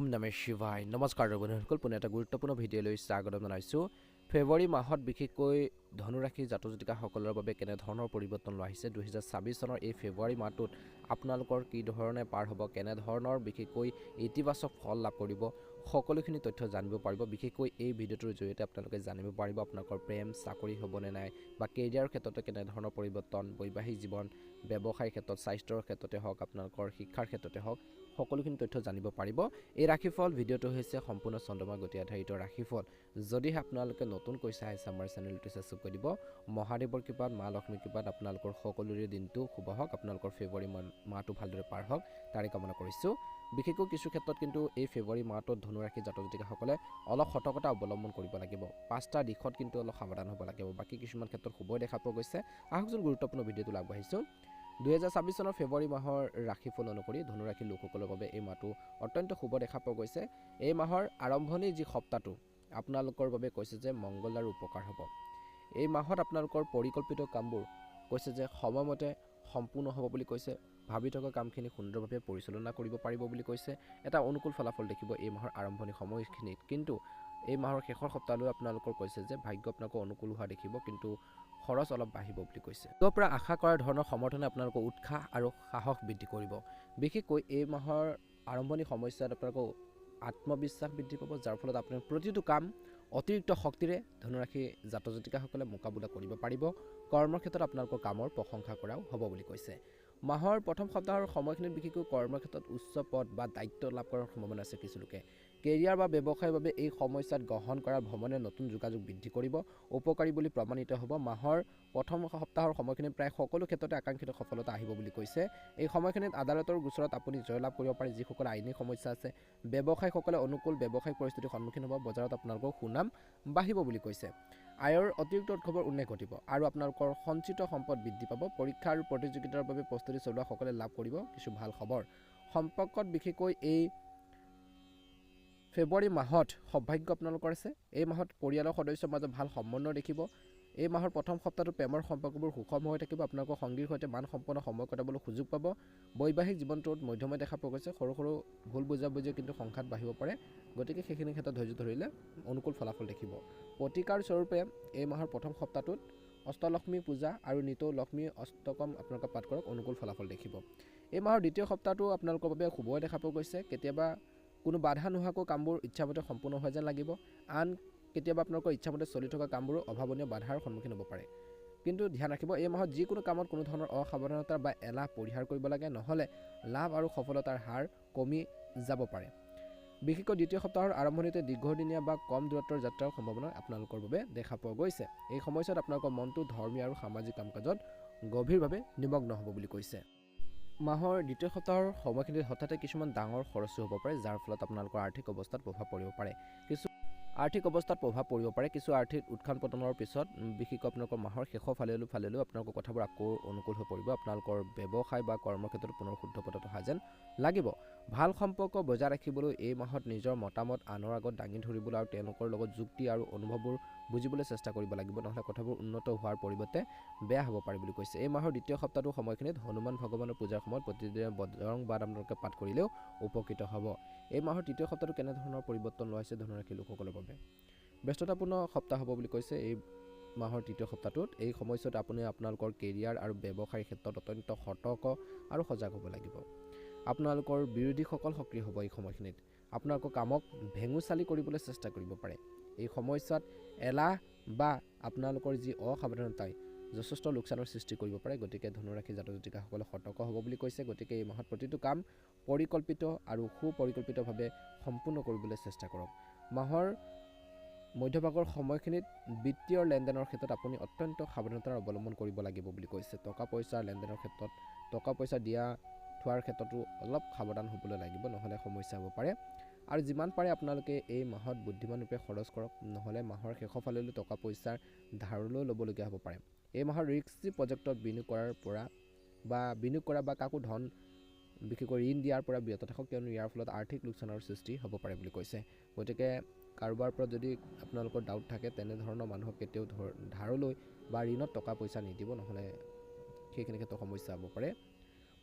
ওম নমঃ শিৱায় নমস্কাৰ বন্ধুসকল পুনে এটা গুৰুত্বপূৰ্ণ ভিডিঅ'লৈ স্বাগতম জনাইছোঁ ফেব্ৰুৱাৰী মাহত বিশেষকৈ ধনুৰাশি জাতক জাতিকাসকলৰ বাবে কেনে ধৰণৰ পৰিৱৰ্তন লোৱা আহিছে 2026 চনৰ এই ফেব্ৰুৱাৰী মাহটোত আপোনালোকৰ কি ধৰণে পাৰ হ'ব কেনে ধৰণৰ বিশেষকৈ ইতিবাচক ফল লাভ কৰিব সকলোখিনি তথ্য জানিব পাৰিব বিশেষকৈ এই ভিডিঅ'টোৰ জৰিয়তে আপোনালোকে জানিব পাৰিব আপোনালোকৰ প্ৰেম চাকৰি হ'বনে নাই বা কেৰিয়াৰৰ ক্ষেত্ৰতে কেনে ধৰণৰ পৰিৱৰ্তন বৈবাহিক জীৱন ব্যৱসায়িক ক্ষেত্ৰত স্বাস্থ্যৰ ক্ষেত্ৰতে হওক আপোনালোকৰ শিক্ষাৰ ক্ষেত্ৰতে হওক সকলোখিনি তথ্য জানিব পাৰিব এই ৰাশিফল ভিডিঅ'টো হৈছে সম্পূৰ্ণ চন্দ্ৰমা গতি আধাৰিত ৰাশিফল যদিহে আপোনালোকে নতুনকৈ চাই আছে আমাৰ চেনেলটো সাবস্ক্ৰাইব কৰি দিব মহাদেৱৰ কৃপাত মা লক্ষ্মীৰ কৃপাত আপোনালোকৰ সকলোৰে দিনটো শুভ হওক আপোনালোকৰ ফেব্ৰুৱাৰী মাহটো ভালদৰে পাৰ হওক তাৰে কামনা কৰিছোঁ বিশেষকৈ কিছু ক্ষেত্ৰত কিন্তু এই ফেব্ৰুৱাৰী মাহটোত ধনুৰাশি জাতক জাতিকাসকলে অলপ সতৰ্কতা অৱলম্বন কৰিব লাগিব পাঁচটা দিশত কিন্তু অলপ সাৱধান হ'ব লাগিব বাকী কিছুমান ক্ষেত্ৰত শুভই দেখা পোৱা গৈছে আহকচোন গুৰুত্বপূৰ্ণ ভিডিঅ'টো আগবাঢ়িছোঁ 2026 চনৰ ফেব্ৰুৱাৰী মাহৰ ৰাশিফল অনুসৰি ধনুৰাশি লোকসকলৰ বাবে এই মাহটো অত্যন্ত শুভ দেখা পোৱা গৈছে এই মাহৰ আৰম্ভণি যি সপ্তাহটো আপোনালোকৰ বাবে কৈছে যে মংগল আৰু উপকাৰ হ'ব এই মাহত আপোনালোকৰ পৰিকল্পিত কামবোৰ কৈছে যে সময়মতে সম্পূৰ্ণ হ'ব বুলি কৈছে ভাবি থকা কামখিনি সুন্দৰভাৱে পৰিচালনা কৰিব পাৰিব বুলি কৈছে এটা অনুকূল ফলাফল দেখিব এই মাহৰ আৰম্ভণি সময়খিনিত কিন্তু এই মাহৰ শেষৰ সপ্তাহলৈ আপোনালোকৰ কৈছে যে ভাগ্য আপোনালোকৰ অনুকূল হোৱা দেখিব কিন্তু খৰচ অলপ বাঢ়িব বুলি কৈছে তাৰ পৰা আশা কৰা ধৰণৰ সমৰ্থনে আপোনালোকৰ উৎসাহ আৰু সাহস বৃদ্ধি কৰিব বিশেষকৈ এই মাহৰ আৰম্ভণি সময়ছোৱাত আপোনালোকৰ আত্মবিশ্বাস বৃদ্ধি পাব যাৰ ফলত আপোনাৰ প্ৰতিটো কাম অতিৰিক্ত শক্তিৰে ধনুৰাশি জাতক জাতিকাসকলে মোকাবিলা কৰিব পাৰিব কৰ্মৰ ক্ষেত্ৰত আপোনালোকৰ কামৰ প্ৰশংসা কৰাও হ'ব বুলি কৈছে মাহৰ প্ৰথম সপ্তাহৰ সময়খিনিত বিশেষকৈ কৰ্মৰ ক্ষেত্ৰত উচ্চ পদ বা দায়িত্ব লাভ কৰাৰ সম্ভাৱনা আছে কিছু লোকে কেৰিয়াৰ বা ব্যৱসায়ৰ বাবে এই সময়ছোৱাত গ্ৰহণ কৰা ভ্ৰমণে নতুন যোগাযোগ বৃদ্ধি কৰিব উপকাৰী বুলি প্ৰমাণিত হ'ব মাহৰ প্ৰথম সপ্তাহৰ সময়খিনিত প্ৰায় সকলো ক্ষেত্ৰতে আকাংক্ষিত সফলতা আহিব বুলি কৈছে এই সময়খিনিত আদালতৰ গোচৰত আপুনি জয়লাভ কৰিব পাৰে যিসকল আইনী সমস্যা আছে ব্যৱসায়ীসকলে অনুকূল ব্যৱসায়িক পৰিস্থিতিৰ সন্মুখীন হ'ব বজাৰত আপোনালোকৰ সুনাম বাঢ়িব বুলি কৈছে আয়ৰ অতিৰিক্ত উৎসৱৰ উন্নতি ঘটিব আৰু আপোনালোকৰ সঞ্চিত সম্পদ বৃদ্ধি পাব পৰীক্ষা আৰু প্ৰতিযোগিতাৰ বাবে প্ৰস্তুতি চলোৱাসকলে লাভ কৰিব কিছু ভাল খবৰ সম্পৰ্কত বিশেষকৈ এই ফেব্ৰুৱাৰী মাহত সৌভাগ্য আপোনালোকৰ আছে এই মাহত পৰিয়ালৰ সদস্যৰ মাজত ভাল সম্বন্ধ দেখিব এই মাহৰ প্ৰথম সপ্তাহটো প্ৰেমৰ সম্পৰ্কবোৰ সুষম হৈ থাকিব আপোনালোকৰ সংগীৰ সৈতে মান সম্পন্ন সময় কটাবলৈ সুযোগ পাব বৈবাহিক জীৱনটোত মধ্যমে দেখা পোৱা গৈছে সৰু সৰু ভুল বুজাবুজি কিন্তু সংঘাত বাঢ়িব পাৰে গতিকে সেইখিনি ক্ষেত্ৰত ধৈৰ্য ধৰিলে অনুকূল ফলাফল দেখিব প্ৰতিকাৰ স্বৰূপে এই মাহৰ প্ৰথম সপ্তাহটোত অষ্টলক্ষ্মী পূজা আৰু নিতৌ লক্ষ্মী অষ্টকম আপোনালোকে পাঠ কৰক অনুকূল ফলাফল দেখিব এই মাহৰ দ্বিতীয় সপ্তাহটো আপোনালোকৰ বাবে শুভই দেখা পোৱা গৈছে কেতিয়াবা কোনো বাধা নোহোৱাকৈ কামবোৰ ইচ্ছামতে সম্পূৰ্ণ হৈ যেন লাগিব আন কেতিয়াবা আপোনালোকৰ ইচ্ছামতে চলি থকা কামবোৰ অভাৱনীয় বাধাৰ সন্মুখীন হ'ব পাৰে কিন্তু ধ্যান ৰাখিব এই মাহত যিকোনো কামত কোনো ধৰণৰ অসাৱধানতা বা এলাহ পৰিহাৰ কৰিব লাগে নহ'লে লাভ আৰু সফলতাৰ হাৰ কমি যাব পাৰে বিশেষকৈ দ্বিতীয় সপ্তাহৰ আৰম্ভণিতে দীৰ্ঘদিনীয়া বা কম দূৰত্বৰ যাত্ৰাৰ সম্ভাৱনা আপোনালোকৰ বাবে দেখা পোৱা গৈছে এই সময়ছোৱাত আপোনালোকৰ মনটো ধৰ্মীয় আৰু সামাজিক কাম কাজত গভীৰভাৱে নিমগ্ন হ'ব বুলি কৈছে মাহৰ দ্বিতীয় সপ্তাহৰ সময়খিনিত হঠাতে কিছুমান ডাঙৰ খৰচো হ'ব পাৰে যাৰ ফলত আপোনালোকৰ আৰ্থিক অৱস্থাত প্ৰভাৱ পৰিব পাৰে কিছু আৰ্থিক উত্থান পতনৰ পিছত বিশেষকৈ আপোনালোকৰ মাহৰ শেষৰ ফালেও আপোনালোকৰ কথাবোৰ আকৌ অনুকূল হৈ পৰিব আপোনালোকৰ ব্যৱসায় বা কৰ্মৰ ক্ষেত্ৰত পুনৰ শুদ্ধ পথত অহা যেন লাগিব ভাল সম্পৰ্ক বজাই ৰাখিবলৈ এই মাহত নিজৰ মতামত আনৰ আগত দাঙি ধৰিবলৈ আৰু তেওঁলোকৰ লগত যুক্তি আৰু অনুভৱবোৰ বুজিবলৈ চেষ্টা কৰিব লাগিব নহ'লে কথাবোৰ উন্নত হোৱাৰ পৰিৱৰ্তে বেয়া হ'ব পাৰে বুলি কৈছে এই মাহৰ দ্বিতীয় সপ্তাহটোৰ সময়খিনিত হনুমান ভগৱানৰ পূজাৰ সময়ত প্ৰতিদিনে বজৰং বাণ আপোনালোকে পাঠ কৰিলেও উপকৃত হ'ব এই মাহৰ তৃতীয় সপ্তাহটো কেনেধৰণৰ পৰিৱৰ্তন লোৱা হৈছে ধনুৰাশি লোকসকলৰ বাবে ব্যস্ততাপূৰ্ণ সপ্তাহ হ'ব বুলি কৈছে এই মাহৰ তৃতীয় সপ্তাহটোত এই সময়ছোৱাত আপুনি আপোনালোকৰ কেৰিয়াৰ আৰু ব্যৱসায়ৰ ক্ষেত্ৰত অত্যন্ত সতৰ্ক আৰু সজাগ হ'ব লাগিব আপোনালোকৰ বিৰোধীসকল সক্ৰিয় হ'ব এই সময়খিনিত আপোনালোকৰ কামক ভেঙুচালি কৰিবলৈ চেষ্টা কৰিব পাৰে এই সময়ছোৱাত এলাহ বা আপোনালোকৰ যি অসাৱধানতাই যথেষ্ট লোকচানৰ সৃষ্টি কৰিব পাৰে গতিকে ধনুৰাশি জাতক জাতিকাসকলে সতৰ্ক হ'ব বুলি কৈছে গতিকে এই মাহত প্ৰতিটো কাম পৰিকল্পিত আৰু সুপৰিকল্পিতভাৱে সম্পূৰ্ণ কৰিবলৈ চেষ্টা কৰক মাহৰ মধ্যভাগৰ সময়খিনিত বিত্তীয় লেনদেনৰ ক্ষেত্ৰত আপুনি অত্যন্ত সাৱধানতাৰ অৱলম্বন কৰিব লাগিব বুলি কৈছে টকা পইচাৰ লেনদেনৰ ক্ষেত্ৰত টকা পইচা দিয়া থোৱাৰ ক্ষেত্ৰতো অলপ সাৱধান হ'বলৈ লাগিব নহ'লে সমস্যা হ'ব পাৰে আৰু যিমান পাৰে আপোনালোকে এই মাহত বুদ্ধিমান ৰূপে খৰচ কৰক নহ'লে মাহৰ শেষৰ ফালেলৈ টকা পইচাৰ ধাৰলৈ ল'বলগীয়া হ'ব পাৰে এই মাহৰ ৰিস্কি প্ৰজেক্টত বিনিয়োগ কৰা বা কাকো ধন বিশেষকৈ ঋণ দিয়াৰ পৰা বিৰত থাকক কিয়নো ইয়াৰ ফলত আৰ্থিক লোকচানৰ সৃষ্টি হ'ব পাৰে বুলি কৈছে গতিকে কাৰোবাৰ পৰা যদি আপোনালোকৰ ডাউট থাকে তেনেধৰণৰ মানুহক কেতিয়াও ধাৰলৈ বা ঋণত টকা পইচা নিদিব নহ'লে সেইখিনি ক্ষেত্ৰত সমস্যা হ'ব পাৰে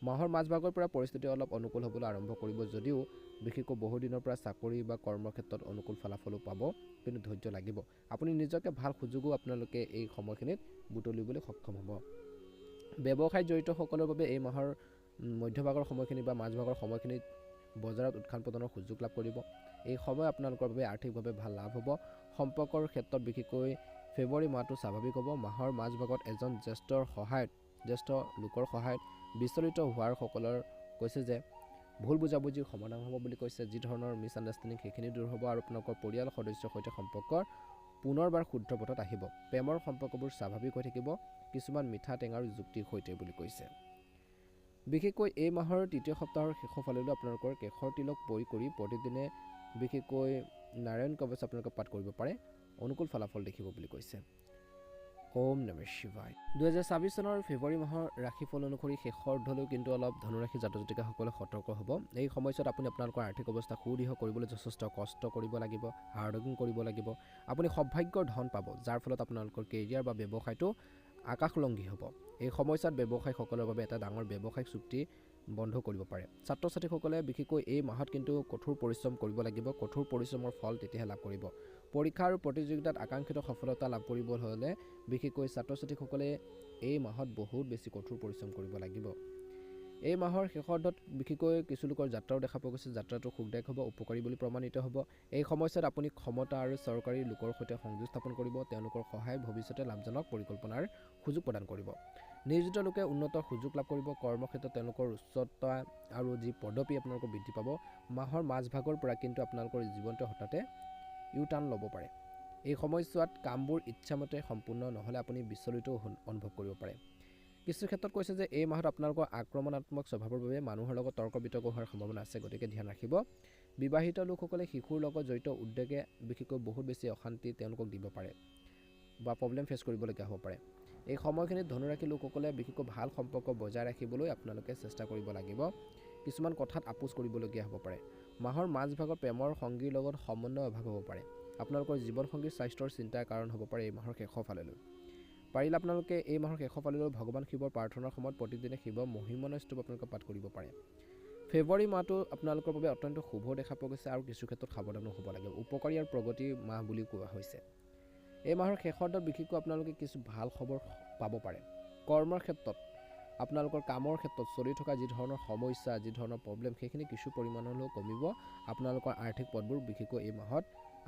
মাহৰ মাজভাগৰ পৰা পৰিস্থিতি অলপ অনুকূল হ'বলৈ আৰম্ভ কৰিব যদিও বিশেষকৈ বহুদিনৰ পৰা চাকৰি বা কৰ্মৰ ক্ষেত্ৰত অনুকূল ফলাফলো পাব, কিন্তু ধৈৰ্য লাগিব। আপুনি নিজকে ভাল সুযোগো আপোনালোকে এই সময়খিনিত বুটলিবলৈ সক্ষম হ'ব। ব্যৱসায়ত জড়িতসকলৰ বাবে এই মাহৰ মধ্যভাগৰ সময়খিনি বা মাজভাগৰ সময়খিনিত বজাৰত উত্থান পতনৰ সুযোগ লাভ কৰিব। এই সময় আপোনালোকৰ বাবে আৰ্থিকভাৱে ভাল লাভ হ'ব। সম্পৰ্কৰ ক্ষেত্ৰত বিশেষকৈ ফেব্ৰুৱাৰী মাহটো স্বাভাৱিক হ'ব। মাহৰ মাজভাগত এজন জ্যেষ্ঠ লোকৰ সহায়ত বিচলিত হোৱাৰ সকলৰ কৈছে যে ভুল বুজাবুজিৰ সমাধান হ'ব বুলি কৈছে। যি ধৰণৰ মিছ আণ্ডাৰষ্টেণ্ডিং সেইখিনি দূৰ হ'ব আৰু আপোনালোকৰ পৰিয়াল সদস্যৰ সৈতে সম্পৰ্কৰ পুনৰবাৰ শুদ্ধ পথত আহিব। প্ৰেমৰ সম্পৰ্কবোৰ স্বাভাৱিক হৈ থাকিব, কিছুমান মিঠা টেঙাৰ যুক্তিৰ সৈতে বুলি কৈছে। বিশেষকৈ এই মাহৰ তৃতীয় সপ্তাহৰ শেষৰ ফাললৈ আপোনালোকৰ কেশৰ তিলক প্ৰয়োগ কৰি প্ৰতিদিনে বিশেষকৈ নাৰায়ণ কৱচ আপোনালোকে পাঠ কৰিব পাৰে, অনুকূল ফলাফল দেখিব বুলি কৈছে। ওম নমঃ শিৱায়। 2024 চনৰ ফেব্ৰুৱাৰী মাহৰ ৰাশিফল অনুসৰি শেষৰ অৰ্ধলৈ কিন্তু অলপ ধনুৰাশি জাতক জাতিকাসকলে সতৰ্ক হ'ব। এই সময়ছোৱাত আপুনি আপোনালোকৰ আৰ্থিক অৱস্থা সুদৃঢ় কৰিবলৈ যথেষ্ট কষ্ট কৰিব লাগিব, হাৰ্ডৱৰ্কিং কৰিব লাগিব। আপুনি সৌভাগ্যৰ ধন পাব, যাৰ ফলত আপোনালোকৰ কেৰিয়াৰ বা ব্যৱসায়টো আকাশলংঘী হ'ব। এই সময়ছোৱাত ব্যৱসায়ীসকলৰ বাবে এটা ডাঙৰ ব্যৱসায়িক চুক্তি বন্ধ কৰিব পাৰে। ছাত্ৰ ছাত্ৰীসকলে বিশেষকৈ এই মাহত কিন্তু কঠোৰ পৰিশ্ৰম কৰিব লাগিব। কঠোৰ পৰিশ্ৰমৰ ফল তেতিয়াহে লাভ কৰিব। পৰীক্ষা আৰু প্ৰতিযোগিতাত আকাংক্ষিত সফলতা লাভ কৰিবলৈ হ'লে বিশেষকৈ ছাত্ৰ ছাত্ৰীসকলে এই মাহত বহুত বেছি কঠোৰ পৰিশ্ৰম কৰিব লাগিব। এই মাহৰ শেষাৰ্ধত বিশেষকৈ কিছু লোকৰ যাত্ৰাও দেখা পোৱা গৈছে। যাত্ৰাটো সুখদায়ক হ'ব, উপকাৰী বুলি প্ৰমাণিত হ'ব। এই সময়ছোৱাত আপুনি ক্ষমতা আৰু চৰকাৰী লোকৰ সৈতে সংযোগ স্থাপন কৰিব। তেওঁলোকৰ সহায় ভৱিষ্যতে লাভজনক পৰিকল্পনাৰ সুযোগ প্ৰদান কৰিব। নিয়োজিত লোকে উন্নত সুযোগ লাভ কৰিব। কৰ্মক্ষেত্ৰত তেওঁলোকৰ উচ্চতা আৰু যি পদবী আপোনালোকৰ বৃদ্ধি পাব। মাহৰ মাজভাগৰ পৰা কিন্তু আপোনালোকৰ জীৱনটো হঠাতে ইউটাৰ্ণ ল'ব পাৰে। এই সময়ছোৱাত কামবোৰ ইচ্ছামতে সম্পূৰ্ণ নহ'লে আপুনি বিচলিত অনুভৱ কৰিব পাৰে। কিছু ক্ষেত্ৰত কৈছে যে এই মাহত আপোনালোকৰ আক্ৰমণাত্মক স্বভাৱৰ বাবে মানুহৰ লগত তৰ্ক বিতৰ্ক হোৱাৰ সম্ভাৱনা আছে, গতিকে ধ্যান ৰাখিব। বিবাহিত লোকসকলে শিশুৰ লগত জড়িত উদ্যোগে বিশেষকৈ বহুত বেছি অশান্তি তেওঁলোকক দিব পাৰে বা প্ৰব্লেম ফেচ কৰিবলগীয়া হ'ব পাৰে। এই সময়খিনিত ধনুৰাশি লোকসকলে বিশেষকৈ ভাল সম্পৰ্ক বজাই ৰাখিবলৈ আপোনালোকে চেষ্টা কৰিব লাগিব। কিছুমান কথাত আপোচ কৰিবলগীয়া হ'ব পাৰে। মাহৰ মাজভাগত প্ৰেমৰ সংগীৰ লগত সমন্বয় অভাৱ হ'ব পাৰে। আপোনালোকৰ জীৱনসংগীৰ স্বাস্থ্যৰ চিন্তাৰ কাৰণ হ'ব পাৰে এই মাহৰ শেষৰ ফাললৈ। পাৰিলে আপোনালোকে এই মাহৰ শেষৰ ফাললৈ ভগৱান শিৱৰ প্ৰাৰ্থনাৰ সময়ত প্ৰতিদিনে শিৱ মহিমন স্তোত্ৰ আপোনালোকে পাঠ কৰিব পাৰে। ফেব্ৰুৱাৰী মাহটো আপোনালোকৰ বাবে অত্যন্ত শুভ দেখা পোৱা গৈছে আৰু কিছু ক্ষেত্ৰত সাৱধানো হ'ব লাগে। উপকাৰী আৰু প্ৰগতিৰ মাহ বুলি কোৱা হৈছে। এই মাহৰ শেষাৰ্ধত বিশেষকৈ আপোনালোকে কিছু ভাল খবৰ পাব পাৰে। কৰ্মৰ ক্ষেত্ৰত আপোনালোকৰ কামৰ ক্ষেত্ৰত চলি থকা যি ধৰণৰ সমস্যা, যি ধৰণৰ প্ৰব্লেম সেইখিনি কিছু পৰিমাণলৈও কমিব। আপোনালোকৰ আৰ্থিক পথবোৰ বিশেষকৈ এই মাহত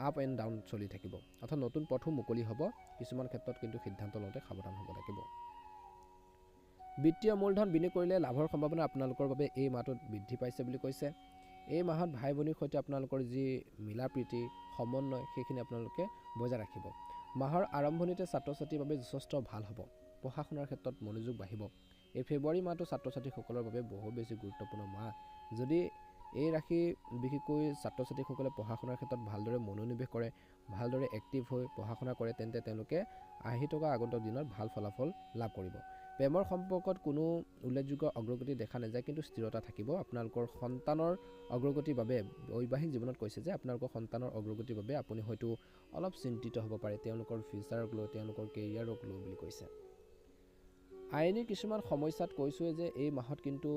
আপ এণ্ড ডাউন চলি থাকিব, অৰ্থাৎ নতুন পথো মুকলি হ'ব। কিছুমান ক্ষেত্ৰত কিন্তু সিদ্ধান্ত লওঁতে সাৱধান হ'ব লাগিব। বিত্তীয় মূলধন বিনিয়োগ কৰিলে লাভৰ সম্ভাৱনা আপোনালোকৰ বাবে এই মাহটোত বৃদ্ধি পাইছে বুলি কৈছে। এই মাহত ভাই ভনীৰ সৈতে আপোনালোকৰ যি মিলা প্ৰীতি সমন্বয় সেইখিনি আপোনালোকে বজাই ৰাখিব। মাহৰ আৰম্ভণিতে ছাত্ৰ ছাত্ৰীৰ বাবে যথেষ্ট ভাল হ'ব। পঢ়া শুনাৰ ক্ষেত্ৰত মনোযোগ বাঢ়িব। এই ফেব্ৰুৱাৰী মাহটো ছাত্ৰ ছাত্ৰীসকলৰ বাবে বহুত বেছি গুৰুত্বপূৰ্ণ মাহ। যদি এই ৰাশি বিশেষকৈ ছাত্ৰ ছাত্ৰীসকলে পঢ়া শুনাৰ ক্ষেত্ৰত ভালদৰে মনোনিৱেশ কৰে, ভালদৰে এক্টিভ হৈ পঢ়া শুনা কৰে, তেন্তে তেওঁলোকে আহি থকা আগন্তুক দিনত ভাল ফলাফল লাভ কৰিব। প্ৰেমৰ সম্পৰ্কত কোনো উল্লেখযোগ্য অগ্ৰগতি দেখা নাযায়, কিন্তু স্থিৰতা থাকিব। আপোনালোকৰ সন্তানৰ অগ্ৰগতিৰ বাবে বৈবাহিক জীৱনত কৈছে যে আপোনালোকৰ সন্তানৰ অগ্ৰগতিৰ বাবে আপুনি হয়তো অলপ চিন্তিত হ'ব পাৰে, তেওঁলোকৰ ফিউচাৰক লৈ, তেওঁলোকৰ কেৰিয়াৰক লৈ বুলি কৈছে। আইনী কিছুমান সমস্যাত কৈছোঁৱে যে এই মাহত কিন্তু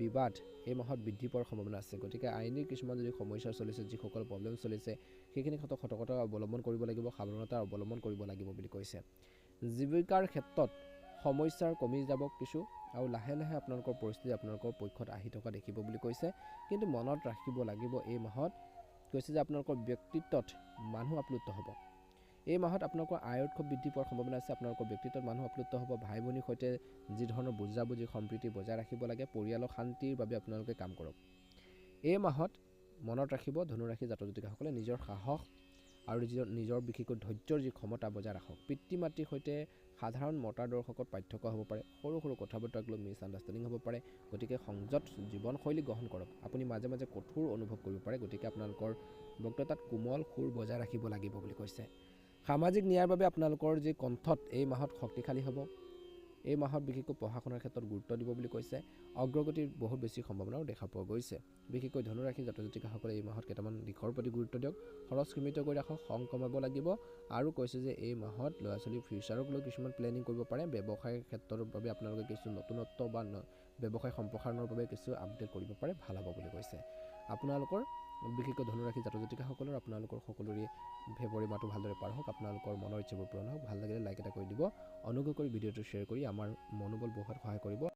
বিবাদ এই মাহত বৃদ্ধি পোৱাৰ সম্ভাৱনা আছে। গতিকে আইনী কিছুমান যদি সমস্যা চলিছে, যিসকল প্ৰব্লেম চলিছে, সেইখিনি ক্ষেত্ৰত সতৰ্কতা অৱলম্বন কৰিব লাগিব, সাৱধানতা অৱলম্বন কৰিব লাগিব বুলি কৈছে। জীৱিকাৰ ক্ষেত্ৰত সমস্যাৰ কমি যাব কিছু, আৰু লাহে লাহে আপোনালোকৰ পৰিস্থিতি আপোনালোকৰ পক্ষত আহি থকা দেখিব বুলি কৈছে। কিন্তু মনত ৰাখিব লাগিব এই মাহত কৈছে যে আপোনালোকৰ ব্যক্তিত্বত মানুহ আপ্লুত হ'ব। এই মাহত আপোনালোকৰ আয়ৰ উৎস বৃদ্ধি পোৱাৰ সম্ভাৱনা আছে। আপোনালোকৰ ব্যক্তিত্বত মানুহ আপ্লুত হ'ব। ভাই ভনীৰ সৈতে যি ধৰণৰ বুজাবুজি সম্প্ৰীতি বজাই ৰাখিব লাগে, পৰিয়ালৰ শান্তিৰ বাবে আপোনালোকে কাম কৰক। এই মাহত মনত ৰাখিব ধনুৰাশি জাতক জাতিকাসকলে নিজৰ সাহস আৰু নিজৰ বিশেষকৈ ধৈৰ্যৰ যি ক্ষমতা বজাই ৰাখক। পিতৃ মাতৃৰ সৈতে সাধাৰণ মতাদৰ্শকত পাৰ্থক্য হ'ব পাৰে। সৰু সৰু কথা বতৰাক লৈ মিছ আণ্ডাৰষ্টেণ্ডিং হ'ব পাৰে। গতিকে সংযত জীৱনশৈলী গ্ৰহণ কৰক। আপুনি মাজে মাজে কঠোৰ অনুভৱ কৰিব পাৰে, গতিকে আপোনালোকৰ বক্তৃতাত কোমল সুৰ বজাই ৰাখিব লাগিব বুলি কৈছে। সামাজিক ন্যায়ৰ বাবে আপোনালোকৰ যি কণ্ঠত এই মাহত শক্তিশালী হ'ব। এই মাহত বিশেষকৈ পঢ়া শুনাৰ ক্ষেত্ৰত গুৰুত্ব দিব বুলি কৈছে। অগ্ৰগতিৰ বহুত বেছি সম্ভাৱনাও দেখা পোৱা গৈছে। বিশেষকৈ ধনুৰাশি জাতক জাতিকাসকলে এই মাহত কেইটামান দিশৰ প্ৰতি গুৰুত্ব দিয়ক। খৰচ সীমিত কৰি ৰাখক, খং কমাব লাগিব। আৰু কৈছে যে এই মাহত ল'ৰা ছোৱালীৰ ফিউচাৰক লৈ কিছুমান প্লেনিং কৰিব পাৰে। ব্যৱসায়ৰ ক্ষেত্ৰৰ বাবে আপোনালোকে কিছু নতুনত্ব বা ব্যৱসায় সম্প্ৰসাৰণৰ বাবে কিছু আপডেট কৰিব পাৰে, ভাল হ'ব বুলি কৈছে। আপোনালোকৰ বিশেষকৈ ধনুৰাশি জাতক জাতিকাসকলৰ আপোনালোকৰ সকলোৰে ফেব্ৰুৱাৰী মাহটো ভালদৰে পাৰ হওক, আপোনালোকৰ মনৰ ইচ্ছাবোৰ পূৰণ হওক। ভাল লাগিলে লাইক এটা কৰি দিব, অনুগ্ৰহ কৰি ভিডিঅ'টো শ্বেয়াৰ কৰি আমাৰ মনোবল বঢ়োৱাত সহায় কৰিব।